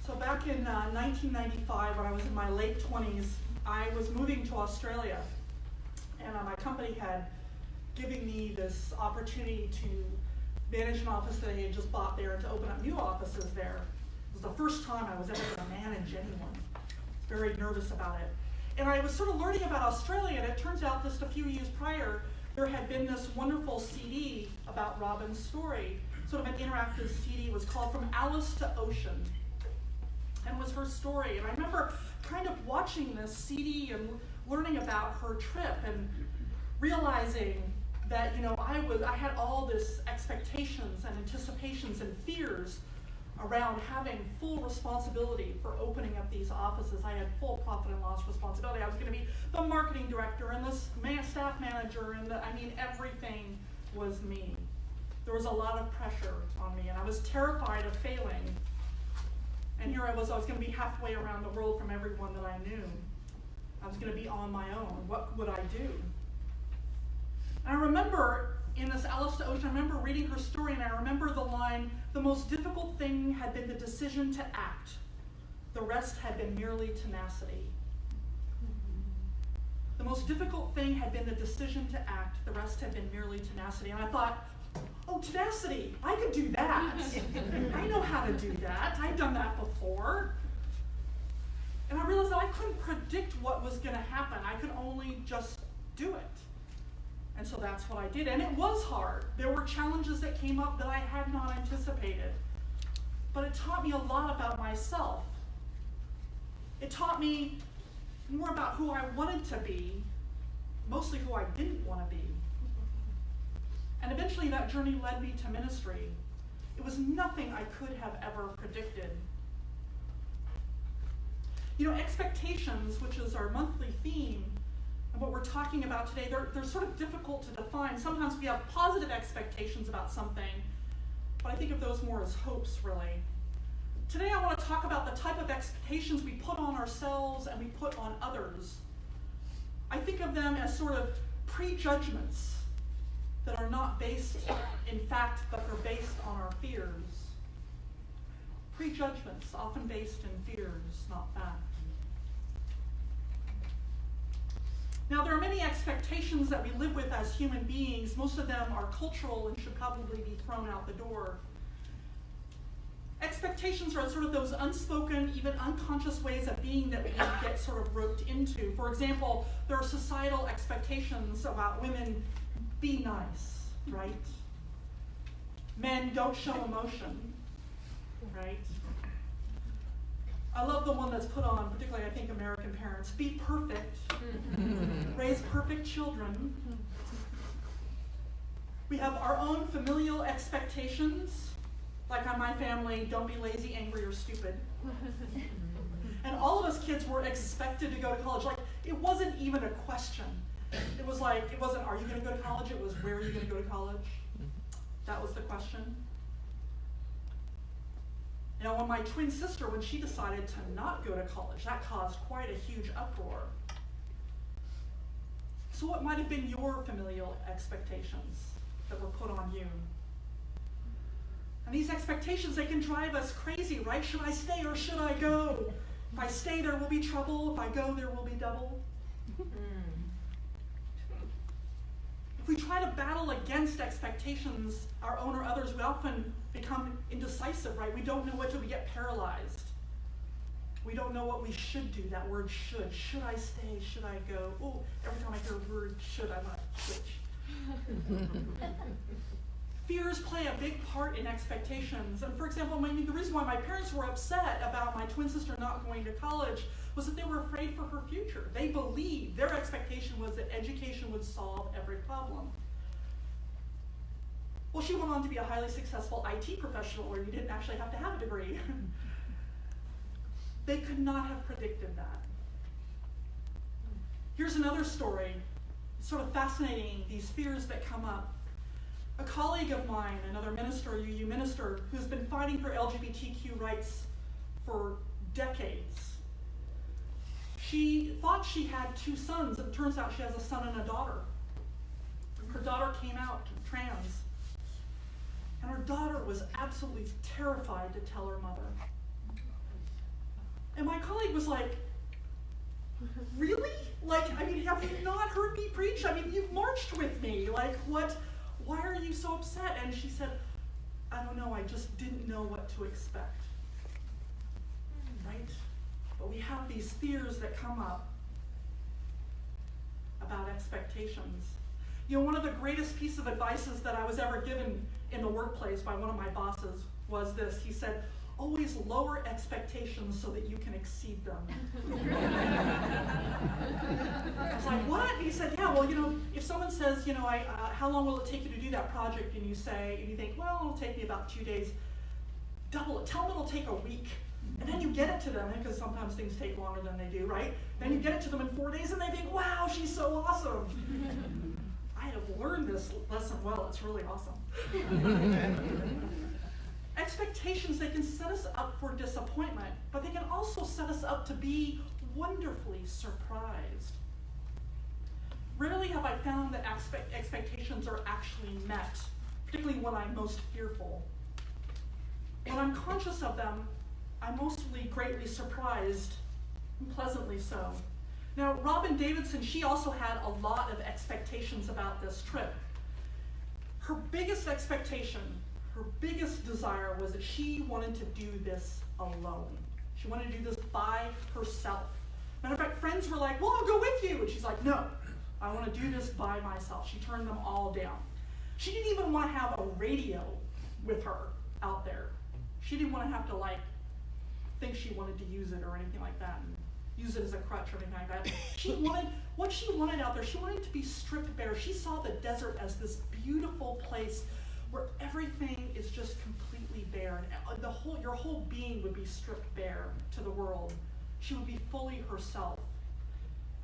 So back in 1995, when I was in my late 20s, I was moving to Australia, and my company had given me this opportunity to manage an office that they had just bought there and to open up new offices there. It was the first time I was ever going to manage anyone. I was very nervous about it. And I was sort of learning about Australia, and it turns out just a few years prior, there had been this wonderful CD about Robyn's story, sort of an interactive CD. It was called From Alice to Ocean, and was her story. And I remember kind of watching this CD and learning about her trip and realizing that, I had all this expectations and anticipations and fears around having full responsibility for opening up these offices. I had full profit and loss responsibility. I was going to be the marketing director and the staff manager, and everything was me. There was a lot of pressure on me, and I was terrified of failing. And here I was going to be halfway around the world from everyone that I knew. I was going to be on my own. What would I do? And I remember in this Alice to Ocean, I remember reading her story, and I remember the line, "The most difficult thing had been the decision to act. The rest had been merely tenacity." The most difficult thing had been the decision to act. The rest had been merely tenacity. And I thought, oh, tenacity, I could do that. I know how to do that. I've done that before. And I realized that I couldn't predict what was going to happen. I could only just do it. And so that's what I did. And it was hard. There were challenges that came up that I had not anticipated. But it taught me a lot about myself. It taught me more about who I wanted to be, mostly who I didn't want to be. And eventually that journey led me to ministry. It was nothing I could have ever predicted. Expectations, which is our monthly theme, and what we're talking about today, they're sort of difficult to define. Sometimes we have positive expectations about something, but I think of those more as hopes, really. Today I want to talk about the type of expectations we put on ourselves and we put on others. I think of them as sort of prejudgments that are not based in fact, but are based on our fears. Prejudgments, often based in fears, not fact. Now, there are many expectations that we live with as human beings. Most of them are cultural and should probably be thrown out the door. Expectations are sort of those unspoken, even unconscious ways of being that we get sort of roped into. For example, there are societal expectations about women: be nice, right? Men, don't show emotion, right? I love the one that's put on, particularly I think American parents: be perfect, raise perfect children. We have our own familial expectations, like on my family: don't be lazy, angry, or stupid. And all of us kids were expected to go to college. Like, it wasn't even a question. It was like, it wasn't, are you going to go to college? It was, where are you going to go to college? That was the question. Now, when my twin sister, when she decided to not go to college, that caused quite a huge uproar. So what might have been your familial expectations that were put on you? And these expectations, they can drive us crazy, right? Should I stay or should I go? If I stay, there will be trouble. If I go, there will be double. If we try to battle against expectations, our own or others, we often become indecisive, right? We don't know what to do. We get paralyzed. We don't know what we should do. That word should. Should I stay? Should I go? Oh, every time I hear a word should, I might switch. Fears play a big part in expectations. And for example, the reason why my parents were upset about my twin sister not going to college was that they were afraid for her future. They believed, their expectation was that education would solve every problem. Well, she went on to be a highly successful IT professional where you didn't actually have to have a degree. They could not have predicted that. Here's another story, sort of fascinating, these fears that come up. A colleague of mine, another minister, UU minister, who's been fighting for LGBTQ rights for decades. She thought she had 2 sons, and it turns out she has a son and a daughter. Her daughter came out trans, and her daughter was absolutely terrified to tell her mother. And my colleague was like, really? Like, I mean, have you not heard me preach? I mean, you've marched with me. Like, what? Why are you so upset? And she said, I don't know, I just didn't know what to expect. Right? But we have these fears that come up about expectations. You know, one of the greatest pieces of advice that I was ever given in the workplace by one of my bosses was this. He said, always lower expectations so that you can exceed them. I was like, what? And he said, yeah, well, you know, if someone says, you know, how long will it take you to do that project? And you think, well, it'll take me about 2 days. Double it. Tell them it'll take a week. And then you get it to them, because sometimes things take longer than they do, right? Then you get it to them in 4 days, and they think, wow, she's so awesome. I have learned this lesson well. It's really awesome. Expectations, they can set us up for disappointment, but they can also set us up to be wonderfully surprised. Rarely have I found that expectations are actually met, particularly when I'm most fearful. When I'm conscious of them, I'm mostly greatly surprised, and pleasantly so. Now, Robyn Davidson, she also had a lot of expectations about this trip. Her biggest expectation, her biggest desire was that she wanted to do this alone. She wanted to do this by herself. Matter of fact, friends were like, well, I'll go with you. And she's like, no, I want to do this by myself. She turned them all down. She didn't even want to have a radio with her out there. She didn't want to have to think she wanted to use it or anything like that, and use it as a crutch or anything like that. What she wanted out there, she wanted to be stripped bare. She saw the desert as this beautiful place where everything is just completely bare. And your whole being would be stripped bare to the world. She would be fully herself.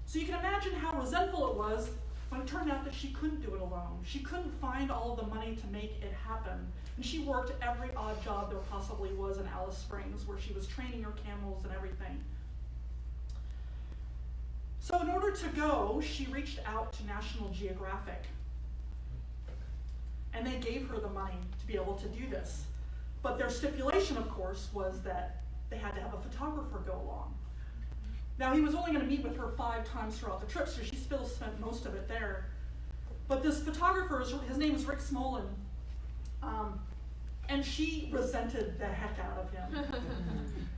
So you can imagine how resentful it was when it turned out that she couldn't do it alone. She couldn't find all of the money to make it happen. And she worked every odd job there possibly was in Alice Springs, where she was training her camels and everything. So in order to go, she reached out to National Geographic. And they gave her the money to be able to do this. But their stipulation, of course, was that they had to have a photographer go along. Now, he was only going to meet with her 5 times throughout the trip, so she still spent most of it there. But this photographer, his name is Rick Smolin, and she resented the heck out of him.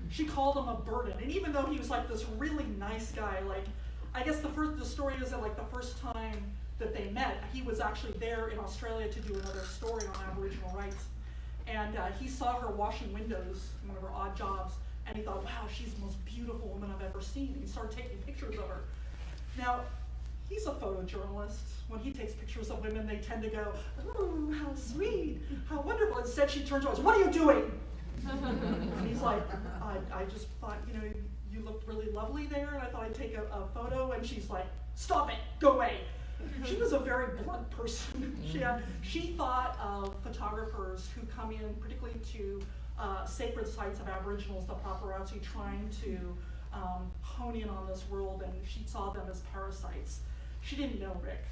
She called him a burden. And even though he was like this really nice guy, I guess the story is that the first time that they met, he was actually there in Australia to do another story on Aboriginal rights. And he saw her washing windows, one of her odd jobs, and he thought, wow, she's the most beautiful woman I've ever seen. And he started taking pictures of her. Now, he's a photojournalist. When he takes pictures of women, they tend to go, oh, how sweet, how wonderful. Instead, she turns to us, what are you doing? And he's like, I just thought, you looked really lovely there, and I thought I'd take a photo. And she's like, stop it, go away. She was a very blunt person. She thought of photographers who come in, particularly to sacred sites of Aboriginals, the paparazzi, trying to hone in on this world, and she saw them as parasites. She didn't know Rick.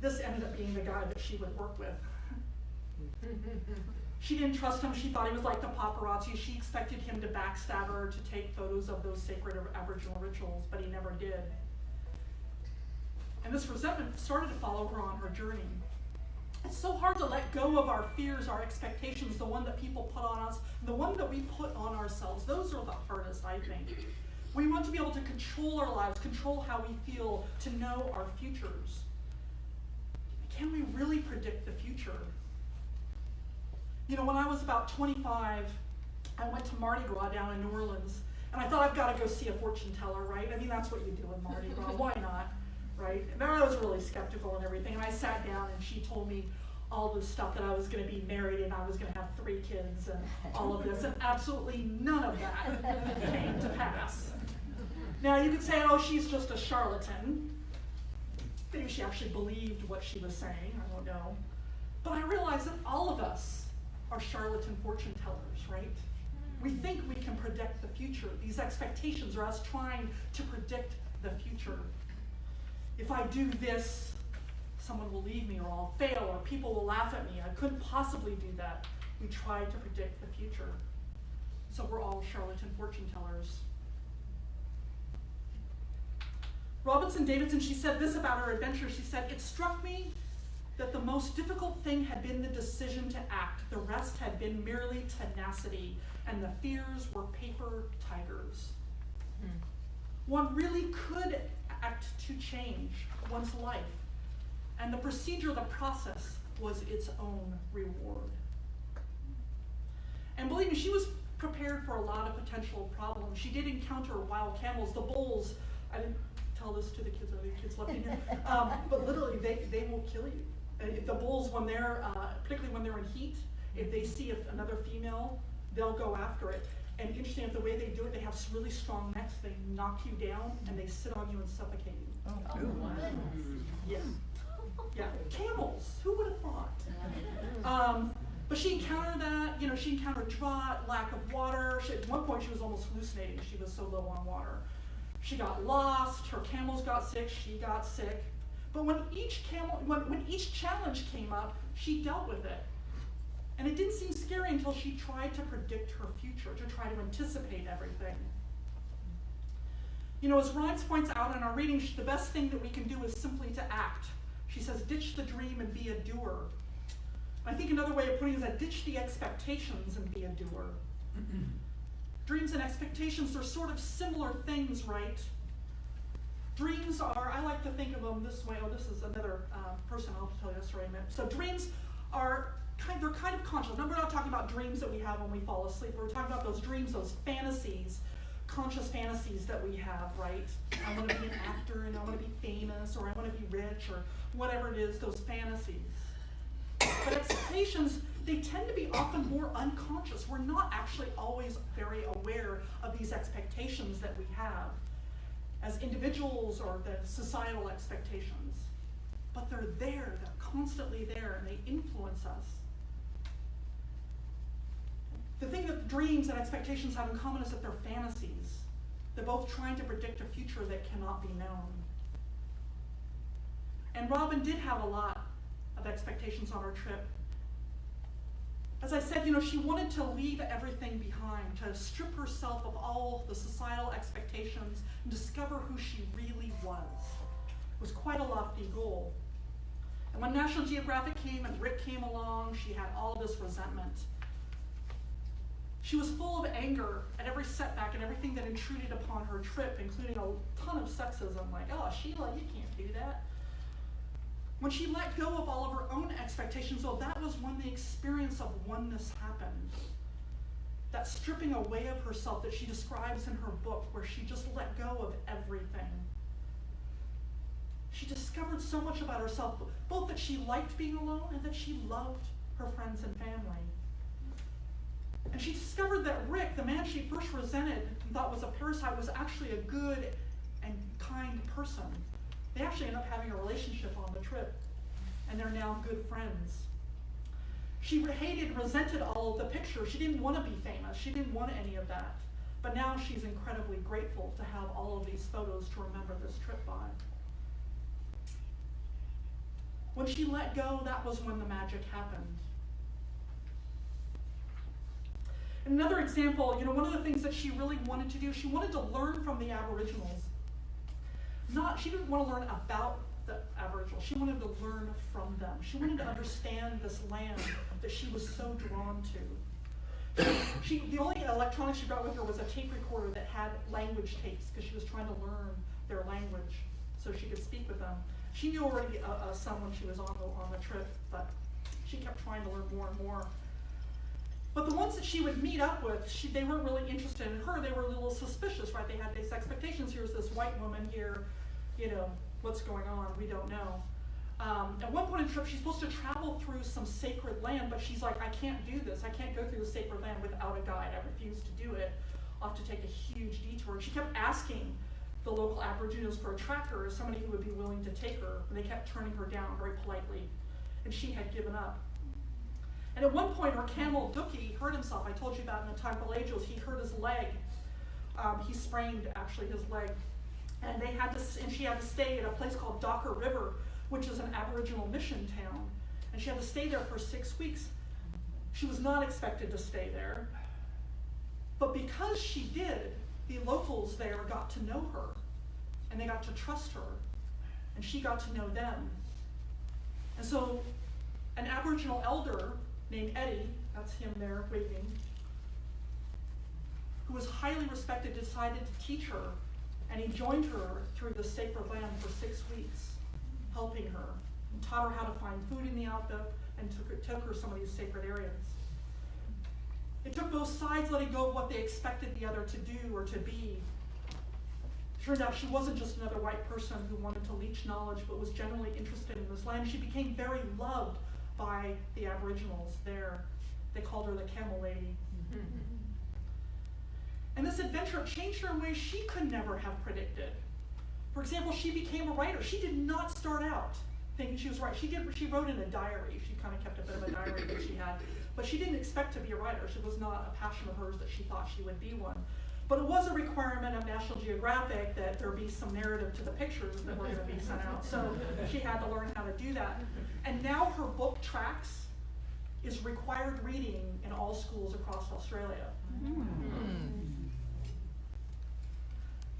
This ended up being the guy that she would work with. She didn't trust him. She thought he was like the paparazzi. She expected him to backstab her, to take photos of those sacred Aboriginal rituals, but he never did. And this resentment started to follow her on her journey. It's so hard to let go of our fears, our expectations, the one that people put on us, the one that we put on ourselves. Those are the hardest, I think. We want to be able to control our lives, control how we feel, to know our futures. Can we really predict the future? When I was about 25, I went to Mardi Gras down in New Orleans, and I thought, I've got to go see a fortune teller, right? I mean, that's what you do in Mardi Gras. Why not? Right? And I was really skeptical and everything, and I sat down and she told me all this stuff, that I was going to be married and I was going to have 3 kids and all of this, and absolutely none of that came to pass. Now you could say, oh, she's just a charlatan. Maybe she actually believed what she was saying, I don't know. But I realized that all of us are charlatan fortune tellers, right? We think we can predict the future. These expectations are us trying to predict the future. If I do this, someone will leave me, or I'll fail, or people will laugh at me. I couldn't possibly do that. We try to predict the future. So we're all charlatan fortune tellers. Robyn Davidson, she said this about her adventure. She said, "It struck me that the most difficult thing had been the decision to act. The rest had been merely tenacity, and the fears were paper tigers." One really could act to change one's life, and the procedure, the process, was its own reward. And believe me, she was prepared for a lot of potential problems. She did encounter wild camels, the bulls. I didn't tell this to the kids, or the kids left in here, but literally they will kill you. The bulls, when they're, particularly when they're in heat, if they see another female, they'll go after it. And interesting, the way they do it, they have really strong necks. They knock you down and they sit on you and suffocate you. Oh, wow. Yeah. Yeah. Camels. Who would have thought? But she encountered that. You know, she encountered drought, lack of water. At one point, she was almost hallucinating. She was so low on water. She got lost. Her camels got sick. She got sick. But when each challenge came up, she dealt with it. And it didn't seem scary until she tried to predict her future, to try to anticipate everything. You know, as Rhymes points out in our reading, the best thing that we can do is simply to act. She says, ditch the dream and be a doer. I think another way of putting it is that ditch the expectations and be a doer. Dreams and expectations are sort of similar things, right? Dreams are, I like to think of them this way. Oh, this is another person I'll tell you a story in a minute. So dreams are they're kind of conscious. Now, we're not talking about dreams that we have when we fall asleep. We're talking about those dreams, those fantasies, conscious fantasies that we have, right? I want to be an actor, and I want to be famous, or I want to be rich, or whatever it is, those fantasies. But expectations, they tend to be often more unconscious. We're not actually always very aware of these expectations that we have as individuals or the societal expectations. But they're there, they're constantly there, and they influence us. The thing that dreams and expectations have in common is that they're fantasies. They're both trying to predict a future that cannot be known. And Robyn did have a lot of expectations on her trip. As I said, you know, she wanted to leave everything behind, to strip herself of all the societal expectations and discover who she really was. It was quite a lofty goal. And when National Geographic came and Rick came along, she had all this resentment. She was full of anger at every setback and everything that intruded upon her trip, including a ton of sexism, like, oh, Sheila, you can't do that. When she let go of all of her own expectations, well, that was when the experience of oneness happened. That stripping away of herself that she describes in her book, where she just let go of everything. She discovered so much about herself, both that she liked being alone and that she loved her friends and family. And she discovered that Rick, the man she first resented and thought was a parasite, was actually a good and kind person. They actually ended up having a relationship on the trip, and they're now good friends. She hated and resented all of the pictures. She didn't want to be famous. She didn't want any of that. But now she's incredibly grateful to have all of these photos to remember this trip by. When she let go, that was when the magic happened. Another example, you know, one of the things that she really wanted to do, she wanted to learn from the Aboriginals. She didn't want to learn about the Aboriginals. She wanted to learn from them. She wanted to understand this land that she was so drawn to. The only electronics she brought with her was a tape recorder that had language tapes, because she was trying to learn their language so she could speak with them. She knew already some when she was on the trip, but she kept trying to learn more and more. But the ones that she would meet up with, they weren't really interested in her. They were a little suspicious, right? They had these expectations. Here's this white woman here, you know, what's going on? We don't know. At one point in the trip, she's supposed to travel through some sacred land, but she's like, I can't do this. I can't go through the sacred land without a guide. I refuse to do it. I'll have to take a huge detour. She kept asking the local Aboriginals for a tracker, somebody who would be willing to take her, and they kept turning her down very politely, and she had given up. And at one point, her camel, Dookie, hurt himself. I told you about in the Time for Ages, he hurt his leg. He sprained, actually, his leg. And she had to stay at a place called Docker River, which is an Aboriginal mission town. And she had to stay there for 6 weeks. She was not expected to stay there. But because she did, the locals there got to know her, and they got to trust her, and she got to know them. And so an Aboriginal elder named Eddie, that's him there waving, who was highly respected, decided to teach her, and he joined her through the sacred land for 6 weeks, helping her, and taught her how to find food in the outback, and took her some of these sacred areas. It took both sides letting go of what they expected the other to do or to be. It turned out she wasn't just another white person who wanted to leech knowledge, but was genuinely interested in this land. She became very loved by the Aboriginals there. They called her the Camel Lady. And this adventure changed her in ways she could never have predicted. For example, she became a writer. She did not start out thinking she was right. She wrote in a diary. She kind of kept a bit of a diary that she had. But she didn't expect to be a writer. It was not a passion of hers that she thought she would be one. But it was a requirement of National Geographic that there be some narrative to the pictures that were going to be sent out. So she had to learn how to do that. And now her book, Tracks, is required reading in all schools across Australia.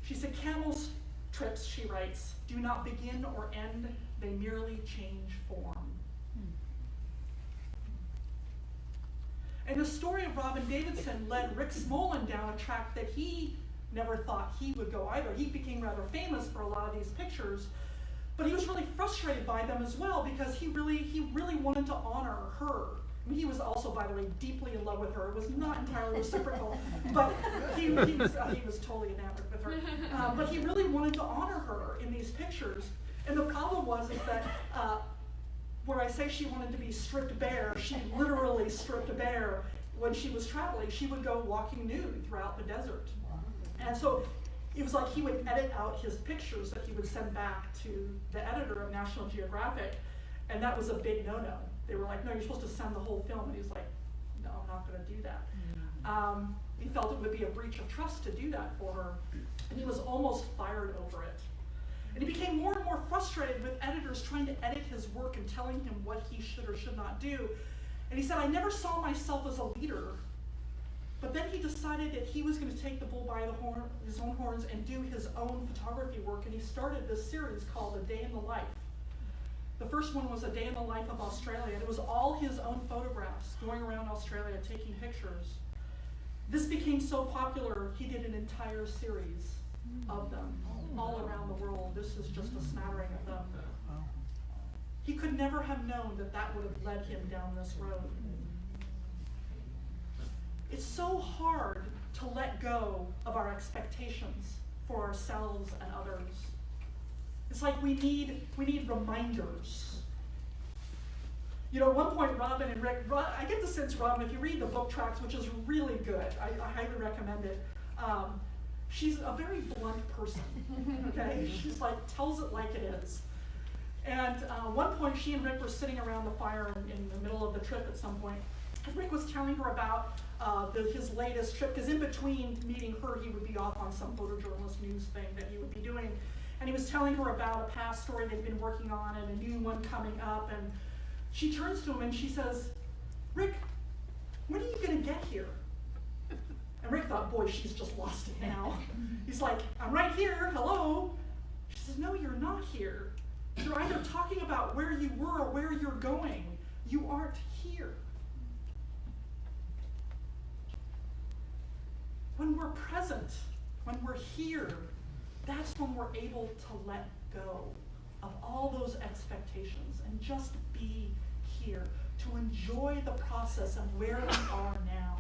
She said, camels' trips, she writes, do not begin or end, they merely change form. And the story of Robyn Davidson led Rick Smolin down a track that he never thought he would go either. He became rather famous for a lot of these pictures, but he was really frustrated by them as well because he really wanted to honor her. I mean, he was also, by the way, deeply in love with her. It was not entirely reciprocal, but he was totally enamored with her. But he really wanted to honor her in these pictures. And the problem was that where I say she wanted to be stripped bare, she literally stripped bare when she was traveling. She would go walking nude throughout the desert. And so it was like he would edit out his pictures that he would send back to the editor of National Geographic, and that was a big no-no. They were like, no, you're supposed to send the whole film. And he was like, no, I'm not going to do that. He felt it would be a breach of trust to do that for her, and he was almost fired over it. And he became more and more frustrated with editors trying to edit his work and telling him what he should or should not do. And he said, I never saw myself as a leader, but then he decided that he was going to take the bull by his own horns and do his own photography work, and he started this series called A Day in the Life. The first one was A Day in the Life of Australia, and it was all his own photographs going around Australia taking pictures. This became so popular, he did an entire series of them all around the world. This is just a smattering of them. He could never have known that that would have led him down this road. It's so hard to let go of our expectations for ourselves and others. It's like we need reminders. You know, at one point, Robyn and Rick, I get the sense, Robyn, if you read the book Tracks, which is really good, I highly recommend it. She's a very blunt person, okay? She's like, tells it like it is. And at one point, she and Rick were sitting around the fire in the middle of the trip at some point. And Rick was telling her about his latest trip, because in between meeting her, he would be off on some photojournalist news thing that he would be doing. And he was telling her about a past story they'd been working on and a new one coming up. And she turns to him and she says, Rick, when are you going to get here? And Rick thought, boy, she's just lost it now. He's like, I'm right here, hello. She says, no, you're not here. You're either talking about where you were or where you're going. You aren't here. When we're present, when we're here, that's when we're able to let go of all those expectations and just be here, to enjoy the process of where we are now.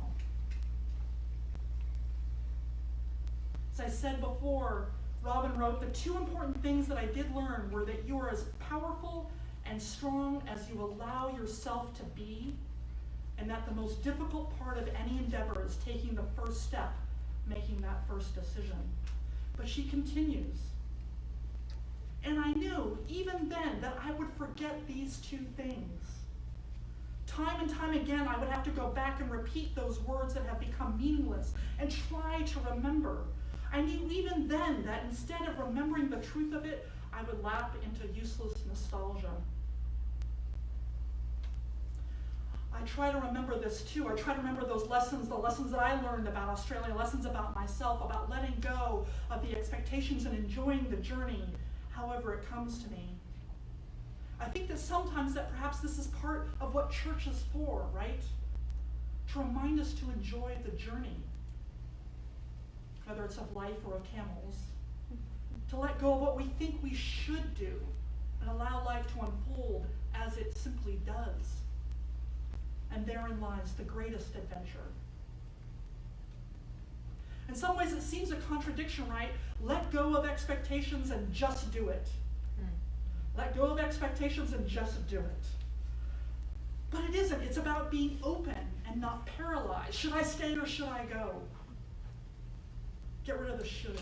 As I said before, Robyn wrote, the two important things that I did learn were that you are as powerful and strong as you allow yourself to be, and that the most difficult part of any endeavor is taking the first step, making that first decision. But she continues, and I knew even then that I would forget these two things. Time and time again, I would have to go back and repeat those words that have become meaningless and try to remember. I knew even then that instead of remembering the truth of it, I would lap into useless nostalgia. I I try to remember this too. I try to remember those lessons, the lessons that I learned about Australia, lessons about myself, about letting go of the expectations and enjoying the journey, however it comes to me. I think that sometimes that perhaps this is part of what church is for, right? To remind us to enjoy the journey, whether it's of life or of camels, to let go of what we think we should do and allow life to unfold as it simply does. And therein lies the greatest adventure. In some ways it seems a contradiction, right? Let go of expectations and just do it. Let go of expectations and just do it. But it isn't. It's about being open and not paralyzed. Should I stay or should I go? Get rid of the should.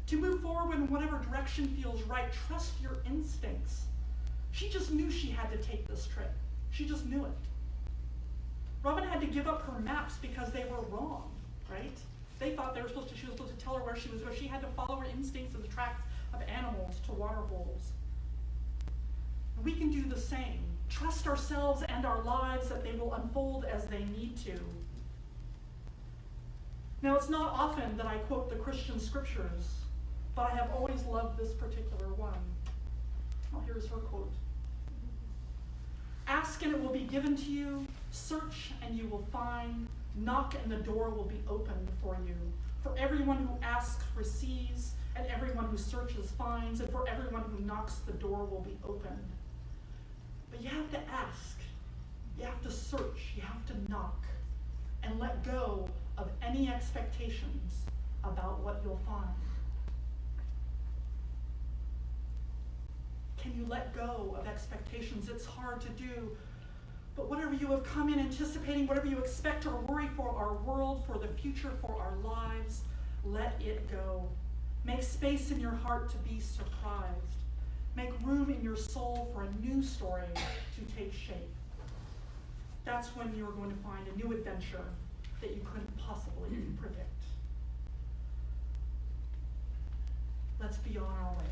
To move forward in whatever direction feels right, trust your instincts. She just knew she had to take this trip. She just knew it. Robyn had to give up her maps because they were wrong, right? They thought she was supposed to tell her where she was going. She had to follow her instincts in the tracks of animals to water holes. And we can do the same. Trust ourselves and our lives that they will unfold as they need to. Now, it's not often that I quote the Christian scriptures, but I have always loved this particular one. Oh, here's her quote. Ask and it will be given to you. Search and you will find. Knock and the door will be opened for you. For everyone who asks receives, and everyone who searches finds, and for everyone who knocks the door will be opened. But you have to ask. You have to search. You have to knock. And let go of any expectations about what you'll find. Can you let go of expectations? It's hard to do. But whatever you have come in anticipating, whatever you expect or worry for our world, for the future, for our lives, let it go. Make space in your heart to be surprised. Make room in your soul for a new story to take shape. That's when you're going to find a new adventure that you couldn't possibly predict. Let's be on our way.